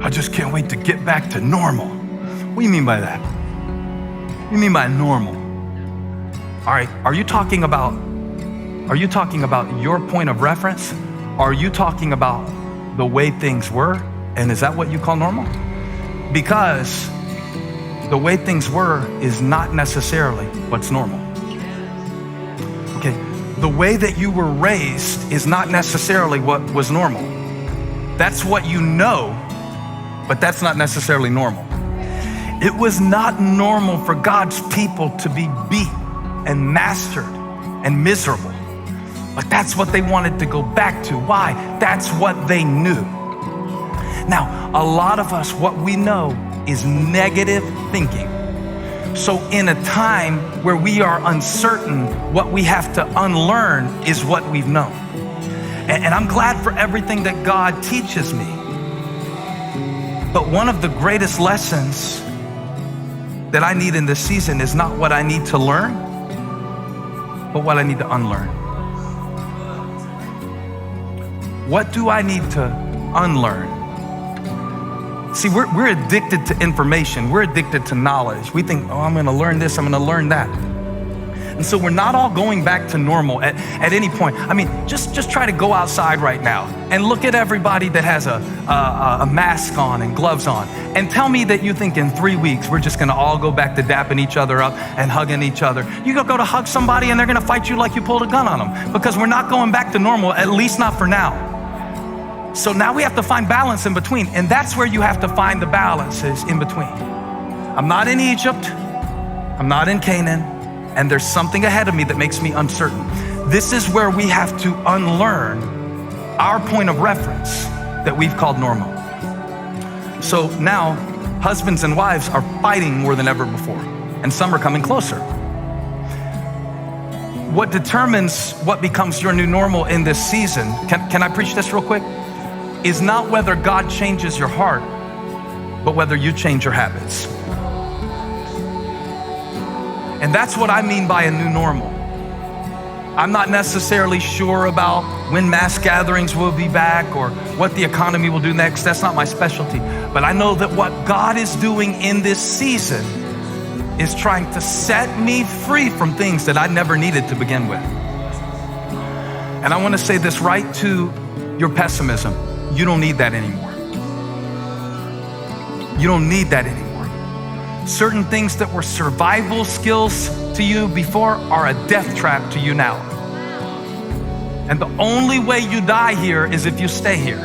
I just can't wait to get back to normal. What do you mean by that? What do you mean by normal? All right, are you talking about your point of reference? Are you talking about the way things were? And is that what you call normal? Because the way things were is not necessarily what's normal. Okay, the way that you were raised is not necessarily what was normal. That's what you know, but that's not necessarily normal. It was not normal for God's people to be beat and mastered and miserable. But that's what they wanted to go back to. Why? That's what they knew. Now, a lot of us, what we know is negative thinking. So in a time where we are uncertain, what we have to unlearn is what we've known. And I'm glad for everything that God teaches me. But one of the greatest lessons that I need in this season is not what I need to learn, but what I need to unlearn. What do I need to unlearn? See, we're addicted to information. We're addicted to knowledge. We think, oh, I'm gonna learn this, I'm gonna learn that. And so we're not all going back to normal at any point. I mean, just try to go outside right now and look at everybody that has a mask on and gloves on, and tell me that you think in 3 weeks we're just gonna all go back to dapping each other up and hugging each other. You go to hug somebody and they're gonna fight you like you pulled a gun on them, because we're not going back to normal, at least not for now. So now we have to find balance in between, and that's where you have to find the balances in between. I'm not in Egypt, I'm not in Canaan, and there's something ahead of me that makes me uncertain. This is where we have to unlearn our point of reference that we've called normal. So now, husbands and wives are fighting more than ever before, and some are coming closer. What determines what becomes your new normal in this season, can I preach this real quick? Is not whether God changes your heart, but whether you change your habits. And that's what I mean by a new normal. I'm not necessarily sure about when mass gatherings will be back or what the economy will do next. That's not my specialty. But I know that what God is doing in this season is trying to set me free from things that I never needed to begin with. And I want to say this right to your pessimism. You don't need that anymore. You don't need that anymore. Certain things that were survival skills to you before are a death trap to you now. And the only way you die here is if you stay here.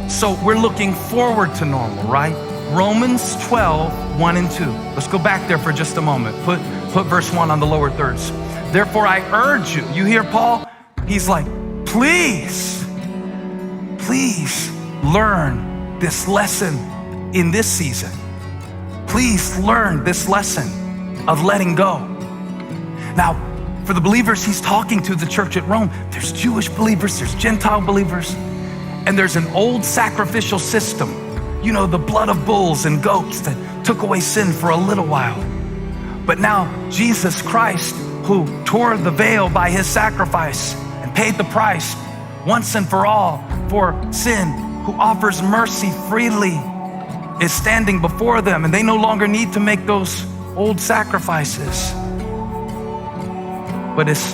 So we're looking forward to normal, right? Romans 12, 1 and 2. Let's go back there for just a moment. Put verse 1 on the lower thirds. Therefore I urge you. You hear Paul? He's like, please learn this lesson in this season. Please learn this lesson of letting go. Now, for the believers he's talking to, the church at Rome, there's Jewish believers, there's Gentile believers, and there's an old sacrificial system. You know, the blood of bulls and goats that took away sin for a little while. But now Jesus Christ, who tore the veil by his sacrifice and paid the price once and for all for sin, who offers mercy freely, is standing before them, and they no longer need to make those old sacrifices. But it's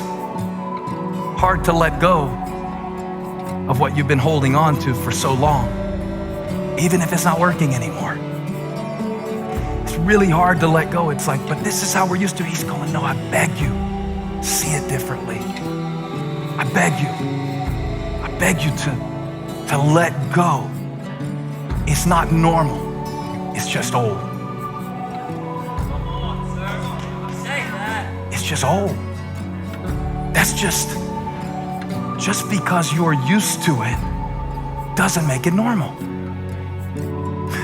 hard to let go of what you've been holding on to for so long, even if it's not working anymore. It's really hard to let go. It's like, but this is how we're used to. He's going, no, I beg you, see it differently. I beg you to let go. It's not normal. It's just old. It's just old. That's just because you're used to it doesn't make it normal.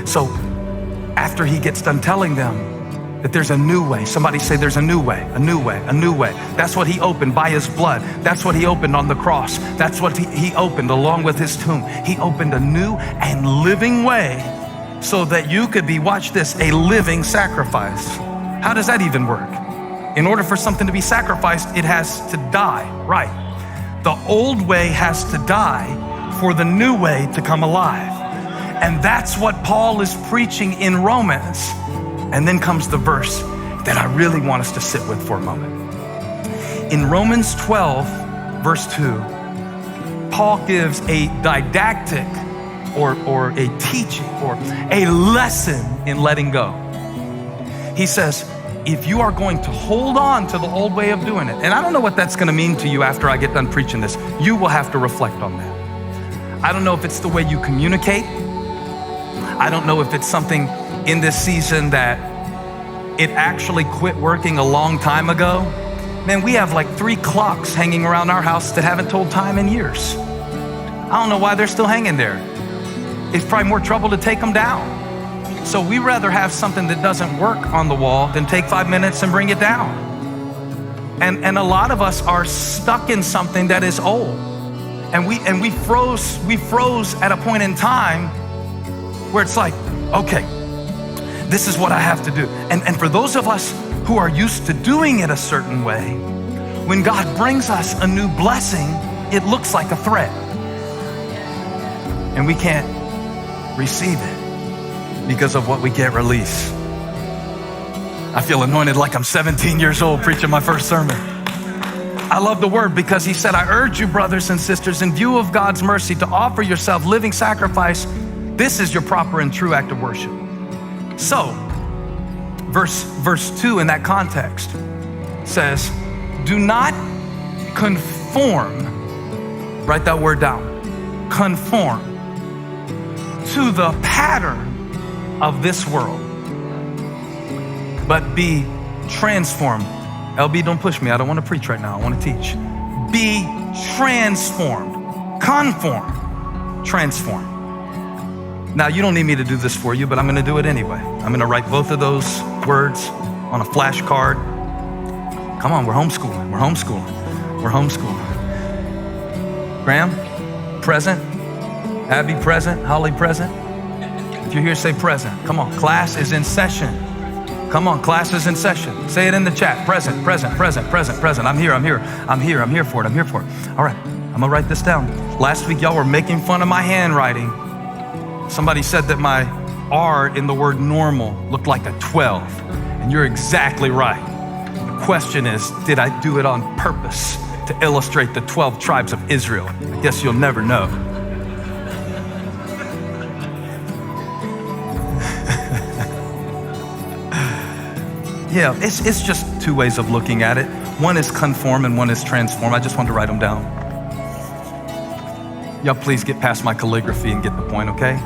So after he gets done telling them that there's a new way, somebody say there's a new way, a new way, a new way. That's what he opened by his blood. That's what he opened on the cross. That's what he opened along with his tomb. He opened a new and living way so that you could be, watch this, a living sacrifice. How does that even work? In order for something to be sacrificed, it has to die, right? The old way has to die for the new way to come alive. And that's what Paul is preaching in Romans. And then comes the verse that I really want us to sit with for a moment. In Romans 12, verse 2, Paul gives a didactic or a teaching or a lesson in letting go. He says, if you are going to hold on to the old way of doing it, and I don't know what that's gonna mean to you after I get done preaching this, you will have to reflect on that. I don't know if it's the way you communicate. I don't know if it's something in this season that it actually quit working a long time ago. Man, we have like 3 clocks hanging around our house that haven't told time in years. I don't know why they're still hanging there. It's probably more trouble to take them down. So we rather have something that doesn't work on the wall than take 5 minutes and bring it down. And a lot of us are stuck in something that is old. And we froze at a point in time where it's like, okay, this is what I have to do. And for those of us who are used to doing it a certain way, when God brings us a new blessing, it looks like a threat. And we can't receive it because of what we can't release. I feel anointed like I'm 17 years old preaching my first sermon. I love the word because he said, I urge you, brothers and sisters, in view of God's mercy, to offer yourself living sacrifice. This is your proper and true act of worship. So, verse 2 in that context says, do not conform, write that word down, conform to the pattern of this world, but be transformed. LB, don't push me. I don't want to preach right now. I want to teach. Be transformed. Conform. Transform. Now, you don't need me to do this for you, but I'm going to do it anyway. I'm going to write both of those words on a flashcard. Come on, we're homeschooling. We're homeschooling. We're homeschooling. Graham, present. Abby, present. Holly, present. If you're here, say present. Come on, class is in session. Come on, class is in session. Say it in the chat. Present, present, present, present, present. I'm here, I'm here, I'm here, I'm here for it, I'm here for it. All right, I'm gonna write this down. Last week, y'all were making fun of my handwriting. Somebody said that my R in the word normal looked like a 12, and you're exactly right. The question is, did I do it on purpose to illustrate the 12 tribes of Israel? I guess you'll never know. Yeah, it's just 2 ways of looking at it. One is conform and one is transform. I just wanted to write them down. Y'all please get past my calligraphy and get the point, okay?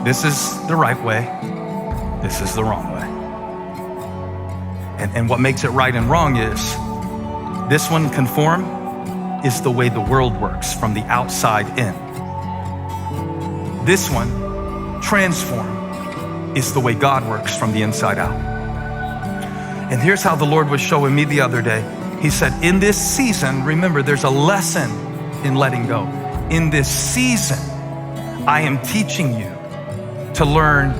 This is the right way. This is the wrong way. And what makes it right and wrong is this one, conform, is the way the world works from the outside in. This one, transform, is the way God works from the inside out. And here's how the Lord was showing me the other day. He said, in this season, remember, there's a lesson in letting go. In this season, I am teaching you to learn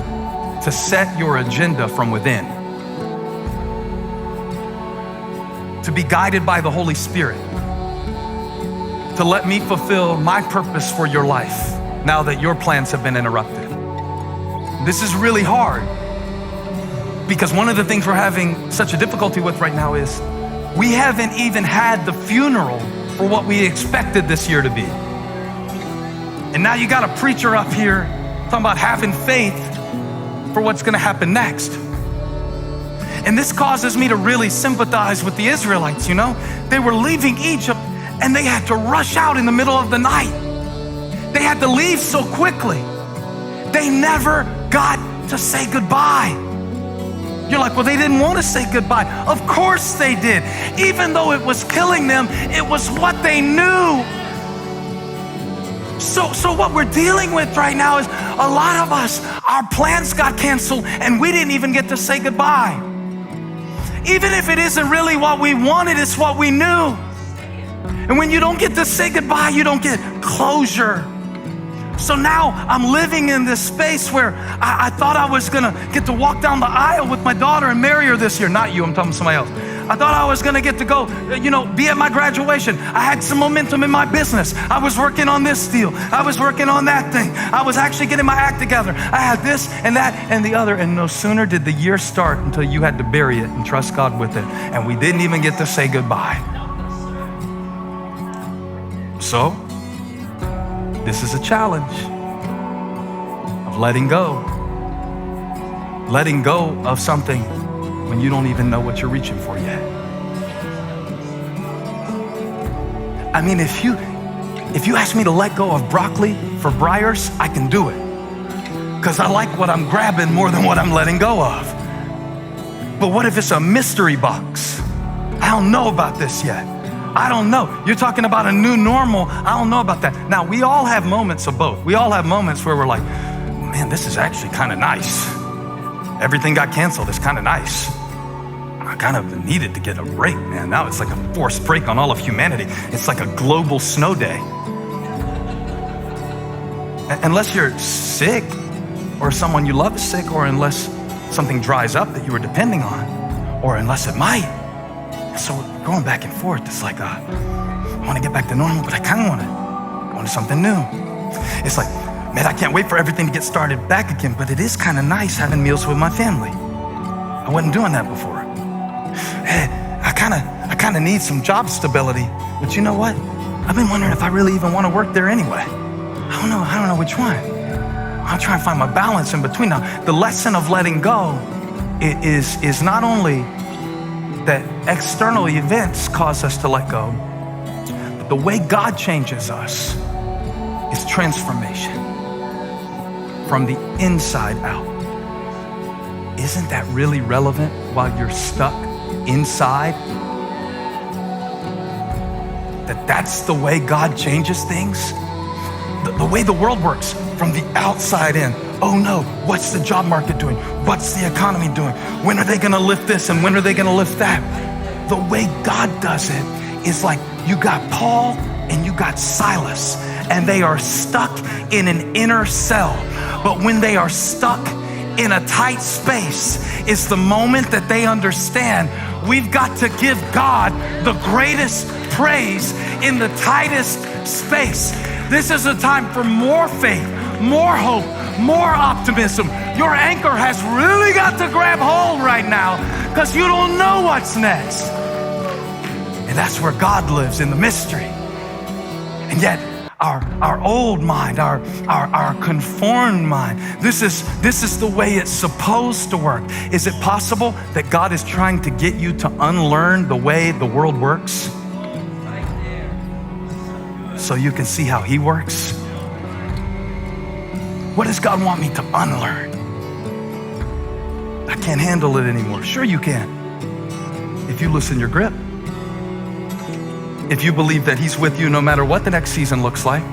to set your agenda from within, to be guided by the Holy Spirit, to let me fulfill my purpose for your life now that your plans have been interrupted. This is really hard. Because one of the things we're having such a difficulty with right now is we haven't even had the funeral for what we expected this year to be. And now you got a preacher up here talking about having faith for what's gonna happen next. And this causes me to really sympathize with the Israelites, you know? They were leaving Egypt and they had to rush out in the middle of the night. They had to leave so quickly. They never got to say goodbye. You're like, well, they didn't want to say goodbye. Of course they did. Even though it was killing them, it was what they knew. So what we're dealing with right now is a lot of us, our plans got canceled and we didn't even get to say goodbye. Even if it isn't really what we wanted, it's what we knew. And when you don't get to say goodbye, you don't get closure. So now I'm living in this space where I thought I was gonna get to walk down the aisle with my daughter and marry her this year. Not you, I'm talking to somebody else. I thought I was gonna get to go, be at my graduation. I had some momentum in my business. I was working on this deal. I was working on that thing. I was actually getting my act together. I had this and that and the other. And no sooner did the year start until you had to bury it and trust God with it. And we didn't even get to say goodbye. So, this is a challenge of letting go. Letting go of something when you don't even know what you're reaching for yet. I mean, if you ask me to let go of broccoli for briars, I can do it. Because I like what I'm grabbing more than what I'm letting go of. But what if it's a mystery box? I don't know about this yet. I don't know. You're talking about a new normal. I don't know about that. Now, we all have moments of both. We all have moments where we're like, man, this is actually kind of nice. Everything got canceled. It's kind of nice. I kind of needed to get a break, man. Now it's like a forced break on all of humanity. It's like a global snow day. Unless you're sick or someone you love is sick, or unless something dries up that you were depending on, or unless it might. So going back and forth, it's like, I want to get back to normal, but I kind of want to go into something new. It's like, man, I can't wait for everything to get started back again, but it is kind of nice having meals with my family. I wasn't doing that before. Hey, I kind of need some job stability, but you know what? I've been wondering if I really even want to work there anyway. I don't know which one. I'll try and find my balance in between. Now, the lesson of letting go is not only that external events cause us to let go, but the way God changes us is transformation from the inside out. Isn't that really relevant while you're stuck inside? That's the way God changes things? The way the world works, from the outside in. Oh no, what's the job market doing? What's the economy doing? When are they gonna lift this and when are they gonna lift that? The way God does it is like you got Paul and you got Silas, and they are stuck in an inner cell. But when they are stuck in a tight space, it's the moment that they understand we've got to give God the greatest praise in the tightest space. This is a time for more faith, more hope, more optimism. Your anchor has really got to grab hold right now, because you don't know what's next. And that's where God lives, in the mystery. And yet our old mind, our conformed mind, this is the way it's supposed to work. Is it possible that God is trying to get you to unlearn the way the world works, so you can see how He works? What does God want me to unlearn? I can't handle it anymore. Sure you can, if you loosen your grip. If you believe that He's with you no matter what the next season looks like.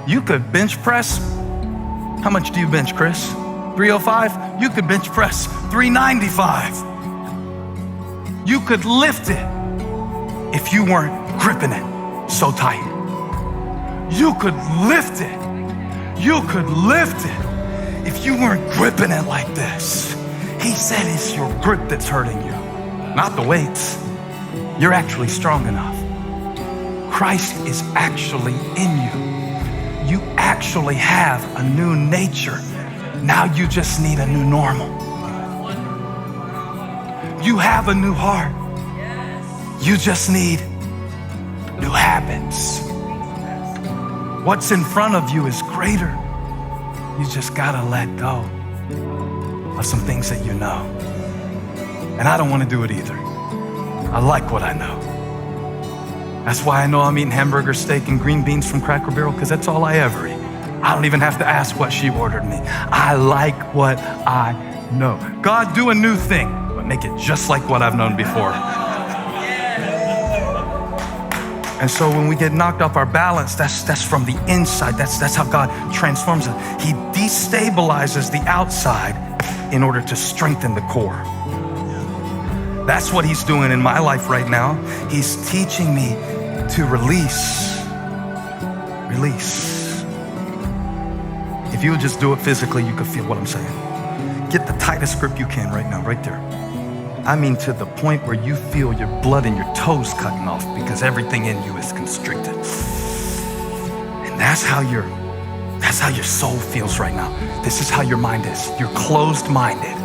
You could bench press. How much do you bench, Chris? 305? You could bench press 395. You could lift it if you weren't gripping it so tight. You could lift it. You could lift it if you weren't gripping it like this. He said it's your grip that's hurting you, not the weights. You're actually strong enough. Christ is actually in you. You actually have a new nature. Now you just need a new normal. You have a new heart. You just need new habits. What's in front of you is greater. You just gotta let go of some things that you know. And I don't want to do it either. I like what I know. That's why I know I'm eating hamburger steak and green beans from Cracker Barrel, because that's all I ever eat. I don't even have to ask what she ordered me. I like what I know. God, do a new thing, but make it just like what I've known before. And so when we get knocked off our balance, that's from the inside. That's how God transforms us. He destabilizes the outside in order to strengthen the core. That's what He's doing in my life right now. He's teaching me to release. Release. If you would just do it physically, you could feel what I'm saying. Get the tightest grip you can right now, right there. I mean to the point where you feel your blood in your toes cutting off because everything in you is constricted. And that's how your soul feels right now. This is how your mind is. You're closed-minded.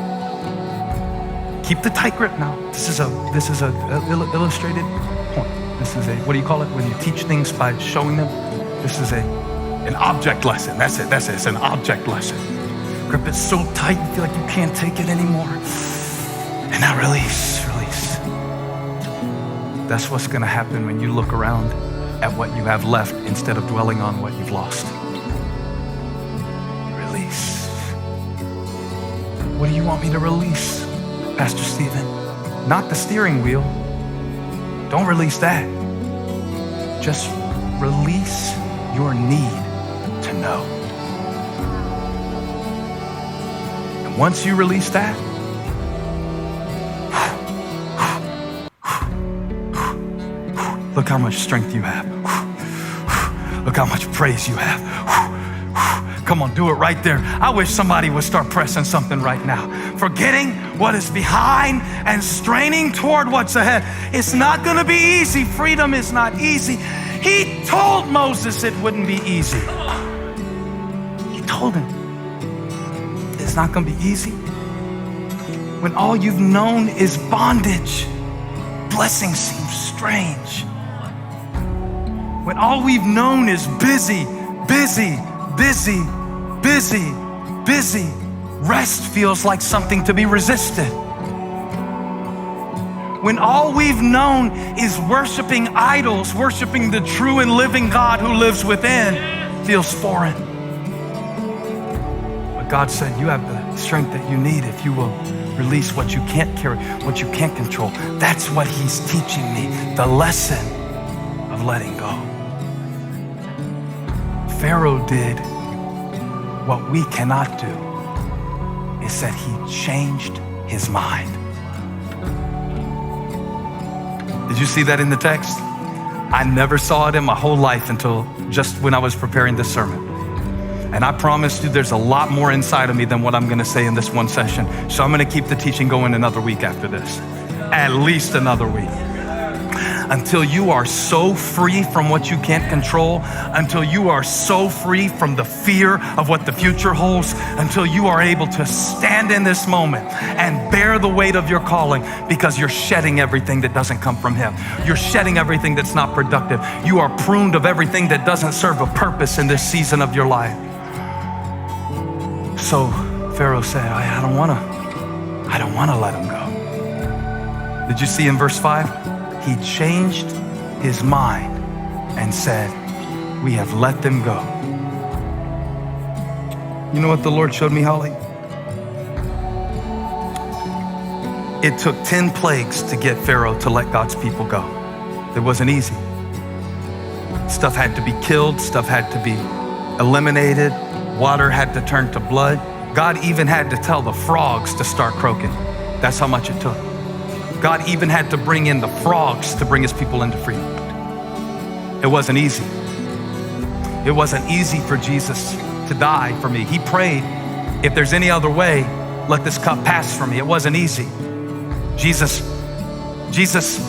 Keep the tight grip now. This is a illustrated point. This is what do you call it? When you teach things by showing them. This is an object lesson. That's it. It's an object lesson. Grip it so tight you feel like you can't take it anymore. And now release. That's what's gonna happen when you look around at what you have left instead of dwelling on what you've lost. Release. What do you want me to release, Pastor Stephen? Not the steering wheel. Don't release that. Just release your need to know. And once you release that, look how much strength you have. Look how much praise you have. Come on, do it right there. I wish somebody would start pressing something right now. Forgetting what is behind and straining toward what's ahead. It's not gonna be easy. Freedom is not easy. He told Moses it wouldn't be easy. He told him it's not gonna be easy. When all you've known is bondage, blessing seems strange. When all we've known is busy, rest feels like something to be resisted. When all we've known is worshiping idols, worshiping the true and living God who lives within, feels foreign. But God said, you have the strength that you need if you will release what you can't carry, what you can't control. That's what he's teaching me, the lesson of letting go. Pharaoh did what we cannot do. It said he changed his mind. Did you see that in the text? I never saw it in my whole life until just when I was preparing this sermon. And I promise you there's a lot more inside of me than what I'm gonna say in this one session. So I'm gonna keep the teaching going another week after this. At least another week. Until you are so free from what you can't control, until you are so free from the fear of what the future holds, until you are able to stand in this moment and bear the weight of your calling because you're shedding everything that doesn't come from him. You're shedding everything that's not productive. You are pruned of everything that doesn't serve a purpose in this season of your life. So Pharaoh said, I don't wanna let him go. Did you see in verse 5? He changed his mind and said, we have let them go. You know what the Lord showed me, Holly? It took 10 plagues to get Pharaoh to let God's people go. It wasn't easy. Stuff had to be killed, stuff had to be eliminated, water had to turn to blood. God even had to tell the frogs to start croaking. That's how much it took. God even had to bring in the frogs to bring his people into freedom. It wasn't easy. It wasn't easy for Jesus to die for me. He prayed, if there's any other way, let this cup pass from me. It wasn't easy. Jesus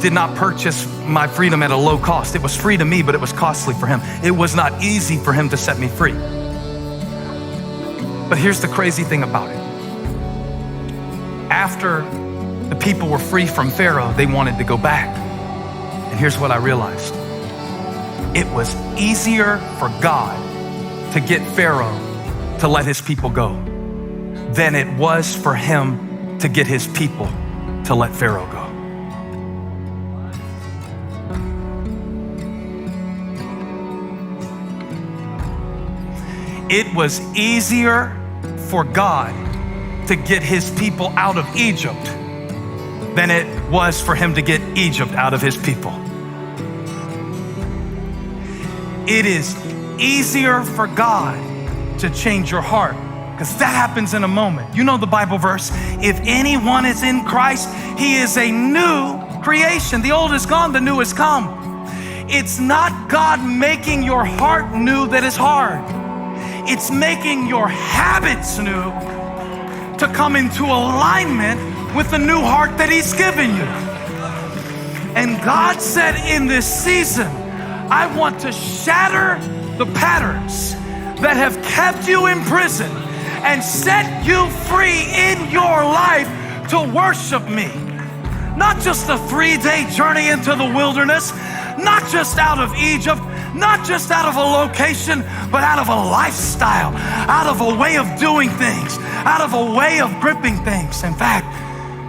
did not purchase my freedom at a low cost. It was free to me, but it was costly for him. It was not easy for him to set me free. But here's the crazy thing about it. After the people were free from Pharaoh, they wanted to go back. And here's what I realized. It was easier for God to get Pharaoh to let his people go than it was for him to get his people to let Pharaoh go. It was easier for God to get his people out of Egypt than it was for him to get Egypt out of his people. It is easier for God to change your heart because that happens in a moment. You know the Bible verse, if anyone is in Christ, he is a new creation. The old is gone, the new has come. It's not God making your heart new that is hard. It's making your habits new to come into alignment with the new heart that he's given you. And God said, in this season, I want to shatter the patterns that have kept you in prison and set you free in your life to worship me. Not just a 3-day journey into the wilderness, not just out of Egypt, not just out of a location, but out of a lifestyle, out of a way of doing things, out of a way of gripping things. In fact,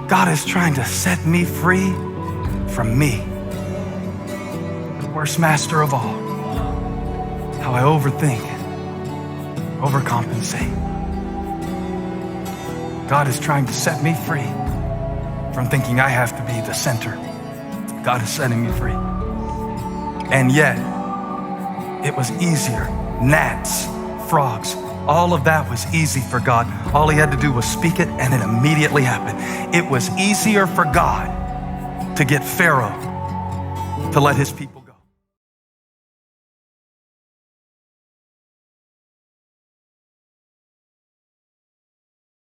God is trying to set me free from me, the worst master of all. How I overthink, overcompensate. God is trying to set me free from thinking I have to be the center. God is setting me free. And yet, it was easier. Gnats, frogs, all of that was easy for God. All he had to do was speak it and it immediately happened. It was easier for God to get Pharaoh to let his people